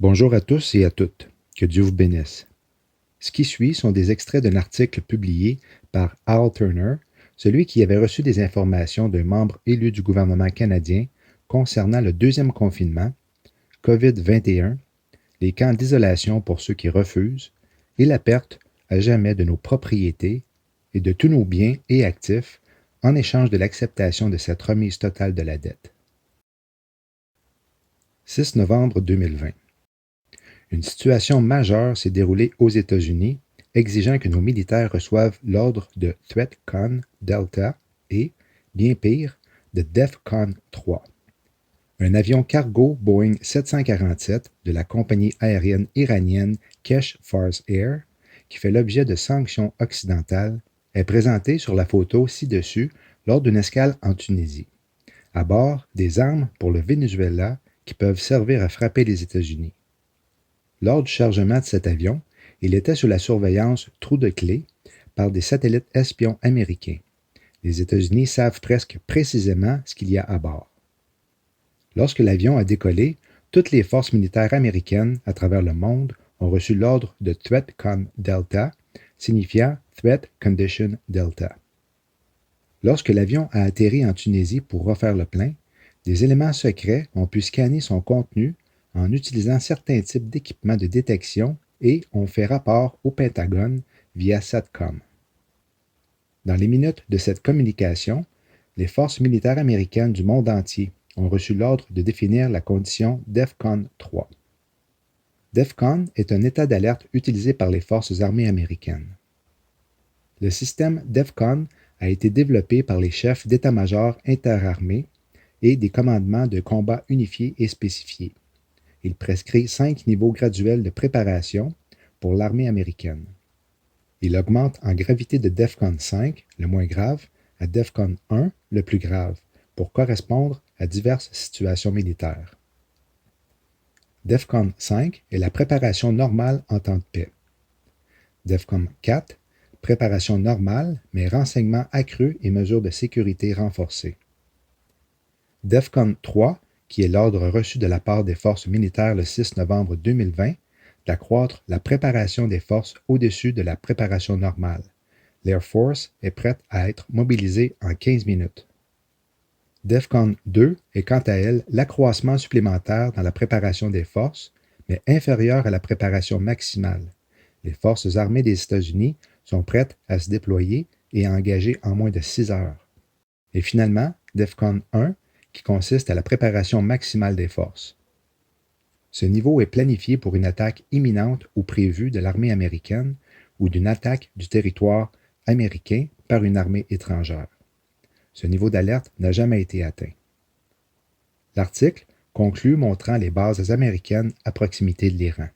Bonjour à tous et à toutes. Que Dieu vous bénisse. Ce qui suit sont des extraits d'un article publié par Al Turner, celui qui avait reçu des informations d'un membre élu du gouvernement canadien concernant le deuxième confinement, COVID-21, les camps d'isolation pour ceux qui refusent et la perte à jamais de nos propriétés et de tous nos biens et actifs en échange de l'acceptation de cette remise totale de la dette. 6 novembre 2020. Une situation majeure s'est déroulée aux États-Unis, exigeant que nos militaires reçoivent l'ordre de THREATCON Delta et, bien pire, de DEFCON 3. Un avion cargo Boeing 747 de la compagnie aérienne iranienne Kesh Fars Air, qui fait l'objet de sanctions occidentales, est présenté sur la photo ci-dessus lors d'une escale en Tunisie. À bord, des armes pour le Venezuela qui peuvent servir à frapper les États-Unis. Lors du chargement de cet avion, il était sous la surveillance trou de clé par des satellites espions américains. Les États-Unis savent presque précisément ce qu'il y a à bord. Lorsque l'avion a décollé, toutes les forces militaires américaines à travers le monde ont reçu l'ordre de THREATCON Delta, signifiant Threat Condition Delta. Lorsque l'avion a atterri en Tunisie pour refaire le plein, des éléments secrets ont pu scanner son contenu en utilisant certains types d'équipements de détection et ont fait rapport au Pentagone via SATCOM. Dans les minutes de cette communication, les forces militaires américaines du monde entier ont reçu l'ordre de définir la condition DEFCON 3. DEFCON est un état d'alerte utilisé par les forces armées américaines. Le système DEFCON a été développé par les chefs d'état-major interarmés et des commandements de combat unifiés et spécifiés. Il prescrit 5 niveaux graduels de préparation pour l'armée américaine. Il augmente en gravité de DEFCON 5, le moins grave, à DEFCON 1, le plus grave, pour correspondre à diverses situations militaires. DEFCON 5 est la préparation normale en temps de paix. DEFCON 4, préparation normale, mais renseignements accrus et mesures de sécurité renforcées. DEFCON 3, qui est l'ordre reçu de la part des forces militaires le 6 novembre 2020, d'accroître la préparation des forces au-dessus de la préparation normale. L'Air Force est prête à être mobilisée en 15 minutes. DEFCON 2 est quant à elle l'accroissement supplémentaire dans la préparation des forces, mais inférieur à la préparation maximale. Les forces armées des États-Unis sont prêtes à se déployer et à engager en moins de 6 heures. Et finalement, DEFCON 1, qui consiste à la préparation maximale des forces. Ce niveau est planifié pour une attaque imminente ou prévue de l'armée américaine ou d'une attaque du territoire américain par une armée étrangère. Ce niveau d'alerte n'a jamais été atteint. L'article conclut montrant les bases américaines à proximité de l'Iran.